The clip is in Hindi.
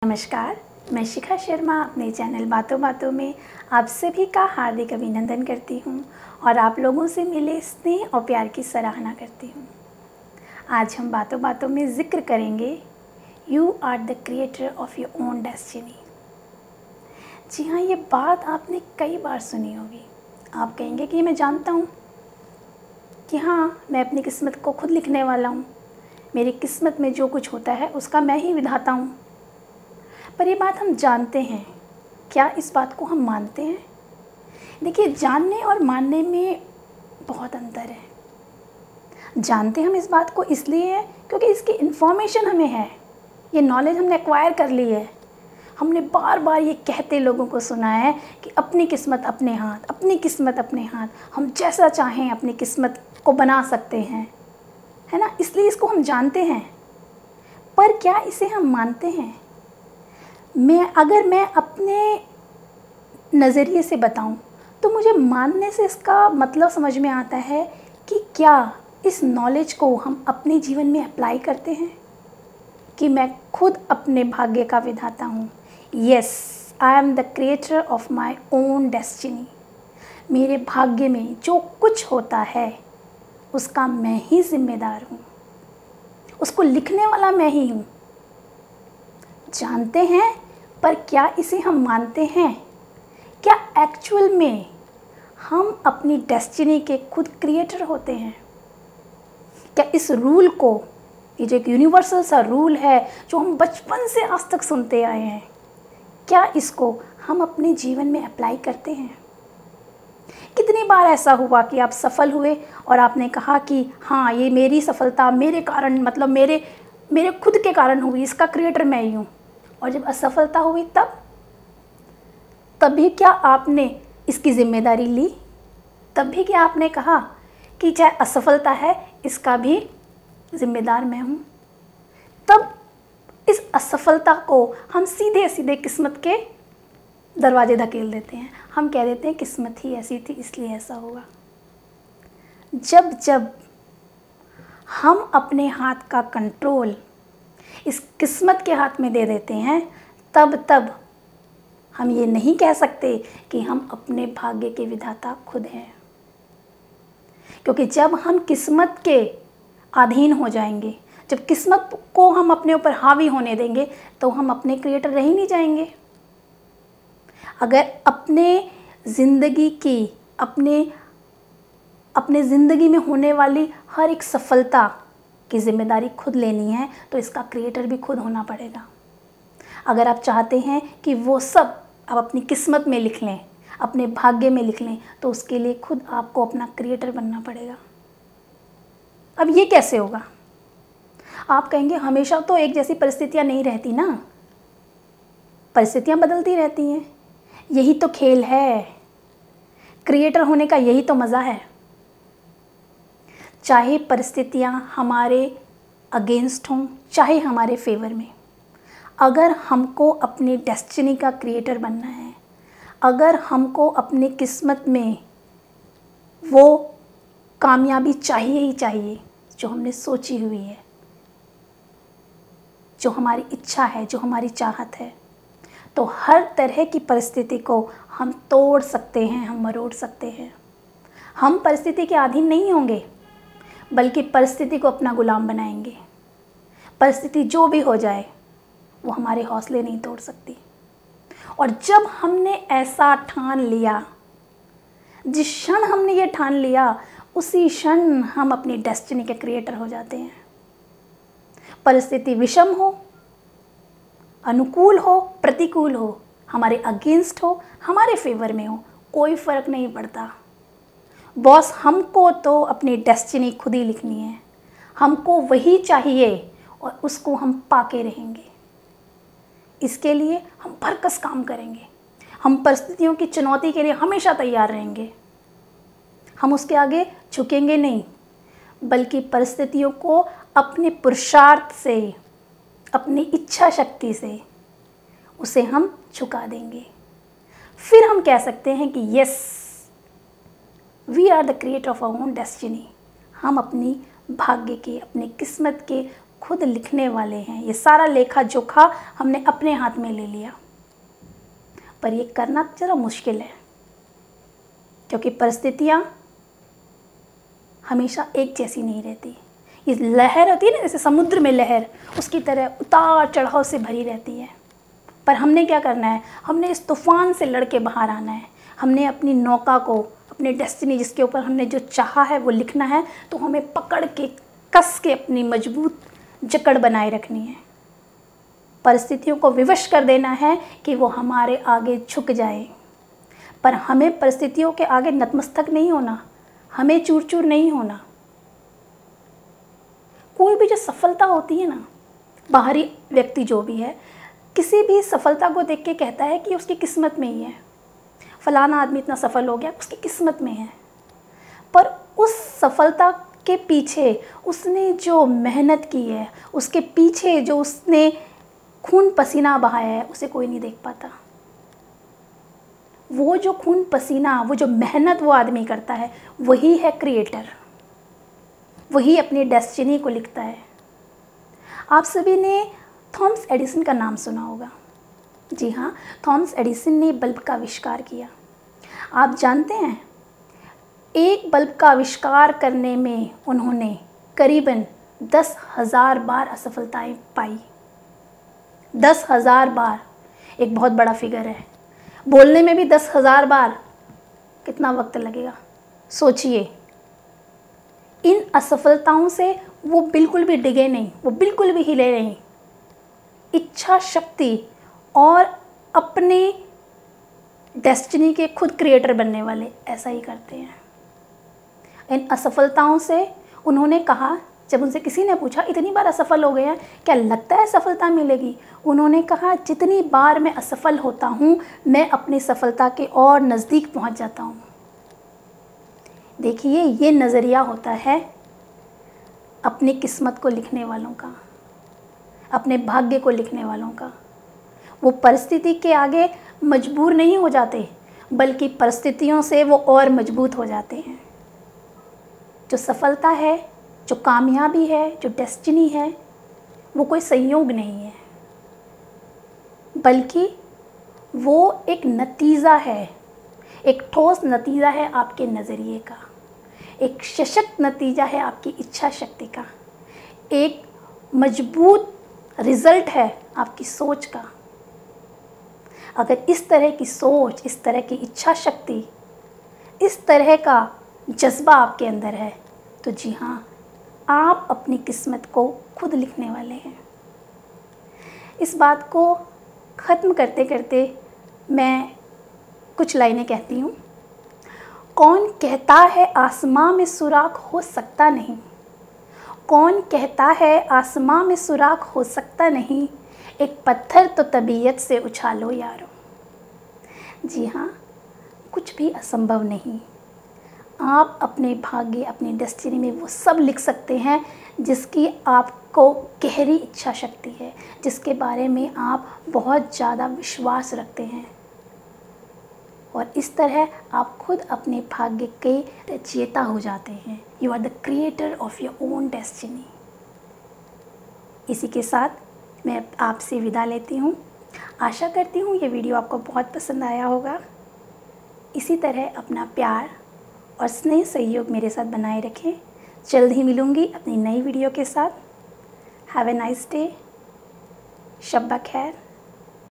नमस्कार, मैं शिखा शर्मा अपने चैनल बातों बातों में आप सभी का हार्दिक अभिनंदन करती हूँ और आप लोगों से मिले स्नेह और प्यार की सराहना करती हूँ। आज हम बातों बातों में जिक्र करेंगे you are the creator of your own destiny. जी हाँ, ये बात आपने कई बार सुनी होगी। आप कहेंगे कि मैं जानता हूँ कि हाँ, मैं अपनी किस्मत को खुद लिखने वाला हूँ, मेरी किस्मत में जो कुछ होता है उसका मैं ही विधाता हूँ। पर ये बात हम जानते हैं क्या? इस बात को हम मानते हैं? देखिए, जानने और मानने में बहुत अंतर है। जानते हम इस बात को इसलिए है क्योंकि इसकी इन्फॉर्मेशन हमें है, ये नॉलेज हमने एक्वायर कर ली है। हमने बार बार ये कहते लोगों को सुना है कि अपनी किस्मत अपने हाथ, अपनी किस्मत अपने हाथ, हम जैसा चाहें अपनी किस्मत को बना सकते हैं, है ना? इसलिए इसको हम जानते हैं। पर क्या इसे हम मानते हैं? अगर मैं अपने नज़रिए से बताऊं तो मुझे मानने से इसका मतलब समझ में आता है कि क्या इस नॉलेज को हम अपने जीवन में अप्लाई करते हैं कि मैं खुद अपने भाग्य का विधाता हूँ। Yes, I am the creator of my own destiny. मेरे भाग्य में जो कुछ होता है उसका मैं ही जिम्मेदार हूँ, उसको लिखने वाला मैं ही हूँ। जानते हैं, पर क्या इसे हम मानते हैं? क्या एक्चुअल में हम अपनी डेस्टिनी के खुद क्रिएटर होते हैं? क्या इस रूल को, ये जो एक यूनिवर्सल सा रूल है जो हम बचपन से आज तक सुनते आए हैं, क्या इसको हम अपने जीवन में अप्लाई करते हैं? कितनी बार ऐसा हुआ कि आप सफल हुए और आपने कहा कि हाँ, ये मेरी सफलता मेरे कारण, मतलब मेरे खुद के कारण हुई, इसका क्रिएटर मैं ही हूँ। और जब असफलता हुई तभी क्या आपने इसकी जिम्मेदारी ली? तब भी क्या आपने कहा कि चाहे असफलता है इसका भी जिम्मेदार मैं हूँ? तब इस असफलता को हम सीधे सीधे किस्मत के दरवाजे धकेल देते हैं। हम कह देते हैं किस्मत ही ऐसी थी इसलिए ऐसा हुआ। जब हम अपने हाथ का कंट्रोल इस किस्मत के हाथ में दे देते हैं तब हम ये नहीं कह सकते कि हम अपने भाग्य के विधाता खुद हैं। क्योंकि जब हम किस्मत के अधीन हो जाएंगे, जब किस्मत को हम अपने ऊपर हावी होने देंगे तो हम अपने क्रिएटर रह ही नहीं जाएंगे। अगर अपने ज़िंदगी में होने वाली हर एक सफलता की जिम्मेदारी खुद लेनी है तो इसका क्रिएटर भी खुद होना पड़ेगा। अगर आप चाहते हैं कि वो सब आप अपनी किस्मत में लिख लें, अपने भाग्य में लिख लें, तो उसके लिए खुद आपको अपना क्रिएटर बनना पड़ेगा। अब ये कैसे होगा? आप कहेंगे हमेशा तो एक जैसी परिस्थितियां नहीं रहती ना, परिस्थितियां बदलती रहती हैं, यही तो खेल है, क्रिएटर होने का यही तो मज़ा है। चाहे परिस्थितियां हमारे अगेंस्ट हों चाहे हमारे फेवर में, अगर हमको अपनी डेस्टिनी का क्रिएटर बनना है, अगर हमको अपनी किस्मत में वो कामयाबी चाहिए ही चाहिए जो हमने सोची हुई है, जो हमारी इच्छा है, जो हमारी चाहत है, तो हर तरह की परिस्थिति को हम तोड़ सकते हैं, हम मरोड़ सकते हैं। हम परिस्थिति के अधीन नहीं होंगे बल्कि परिस्थिति को अपना गुलाम बनाएंगे। परिस्थिति जो भी हो जाए वो हमारे हौसले नहीं तोड़ सकती। और जब हमने ऐसा ठान लिया, जिस क्षण हमने ये ठान लिया उसी क्षण हम अपनी डेस्टिनी के क्रिएटर हो जाते हैं। परिस्थिति विषम हो, अनुकूल हो, प्रतिकूल हो, हमारे अगेंस्ट हो, हमारे फेवर में हो, कोई फ़र्क नहीं पड़ता। बॉस, हमको तो अपनी डेस्टिनी खुद ही लिखनी है, हमको वही चाहिए और उसको हम पाके रहेंगे। इसके लिए हम भरकस काम करेंगे, हम परिस्थितियों की चुनौती के लिए हमेशा तैयार रहेंगे। हम उसके आगे झुकेंगे नहीं बल्कि परिस्थितियों को अपने पुरुषार्थ से, अपनी इच्छा शक्ति से उसे हम झुका देंगे। फिर हम कह सकते हैं कि yes, we are the creator of our own destiny. हम अपनी भाग्य के, अपनी किस्मत के खुद लिखने वाले हैं। ये सारा लेखा जोखा हमने अपने हाथ में ले लिया, पर ये करना ज़रा मुश्किल है, क्योंकि परिस्थितियाँ हमेशा एक जैसी नहीं रहती। ये लहर होती है ना, जैसे समुद्र में लहर, उसकी तरह उतार चढ़ाव से भरी रहती है। पर हमने क्या करना है, हमने इस तूफ़ान से लड़ के बाहर आना है। हमने अपनी नौका को, अपने डेस्टिनी जिसके ऊपर हमने जो चाहा है वो लिखना है, तो हमें पकड़ के कस के अपनी मजबूत जकड़ बनाए रखनी है। परिस्थितियों को विवश कर देना है कि वो हमारे आगे झुक जाए, पर हमें परिस्थितियों के आगे नतमस्तक नहीं होना, हमें चूर चूर नहीं होना। कोई भी जो सफलता होती है ना, बाहरी व्यक्ति जो भी है, किसी भी सफलता को देख के कहता है कि उसकी किस्मत में ही है, फलाना आदमी इतना सफल हो गया, उसकी किस्मत में है। पर उस सफलता के पीछे उसने जो मेहनत की है, उसके पीछे जो उसने खून पसीना बहाया है, उसे कोई नहीं देख पाता। वो जो खून पसीना, वो जो मेहनत वो आदमी करता है, वही है क्रिएटर, वही अपनी डेस्टिनी को लिखता है। आप सभी ने थॉमस एडिसन का नाम सुना होगा। जी हाँ, थॉमस एडिसन ने बल्ब का आविष्कार किया। आप जानते हैं, एक बल्ब का आविष्कार करने में उन्होंने करीबन 10,000 बार असफलताएं पाई। 10,000 बार एक बहुत बड़ा फिगर है। बोलने में भी 10,000 बार कितना वक्त लगेगा, सोचिए। इन असफलताओं से वो बिल्कुल भी डिगे नहीं, वो बिल्कुल भी हिले नहीं। इच्छा शक्ति और अपने डेस्टिनी के खुद क्रिएटर बनने वाले ऐसा ही करते हैं। इन असफलताओं से उन्होंने कहा, जब उनसे किसी ने पूछा इतनी बार असफल हो गए हैं, क्या लगता है सफलता मिलेगी? उन्होंने कहा, जितनी बार मैं असफल होता हूँ, मैं अपनी सफलता के और नज़दीक पहुँच जाता हूँ। देखिए, ये नज़रिया होता है अपनी किस्मत को लिखने वालों का, अपने भाग्य को लिखने वालों का। वो परिस्थिति के आगे मजबूर नहीं हो जाते, बल्कि परिस्थितियों से वो और मजबूत हो जाते हैं। जो सफलता है, जो कामयाबी है, जो डेस्टिनी है, वो कोई संयोग नहीं है, बल्कि वो एक नतीजा है, एक ठोस नतीजा है आपके नज़रिए का, एक सशक्त नतीजा है आपकी इच्छा शक्ति का, एक मजबूत रिज़ल्ट है आपकी सोच का। अगर इस तरह की सोच, इस तरह की इच्छा शक्ति, इस तरह का जज्बा आपके अंदर है, तो जी हाँ, आप अपनी किस्मत को खुद लिखने वाले हैं। इस बात को ख़त्म करते करते मैं कुछ लाइनें कहती हूँ। कौन कहता है आसमां में सुराख हो सकता नहीं, कौन कहता है आसमां में सुराख हो सकता नहीं, एक पत्थर तो तबीयत से उछालो यारो। जी हाँ, कुछ भी असंभव नहीं। आप अपने भाग्य, अपनी डेस्टिनी में वो सब लिख सकते हैं जिसकी आपको गहरी इच्छा शक्ति है, जिसके बारे में आप बहुत ज़्यादा विश्वास रखते हैं। और इस तरह आप खुद अपने भाग्य के रचयिता हो जाते हैं। You are the creator of your own destiny. इसी के साथ मैं आपसे विदा लेती हूँ। आशा करती हूँ ये वीडियो आपको बहुत पसंद आया होगा। इसी तरह अपना प्यार और स्नेह सहयोग मेरे साथ बनाए रखें। जल्द ही मिलूँगी अपनी नई वीडियो के साथ। Have a nice day. शब ब खैर।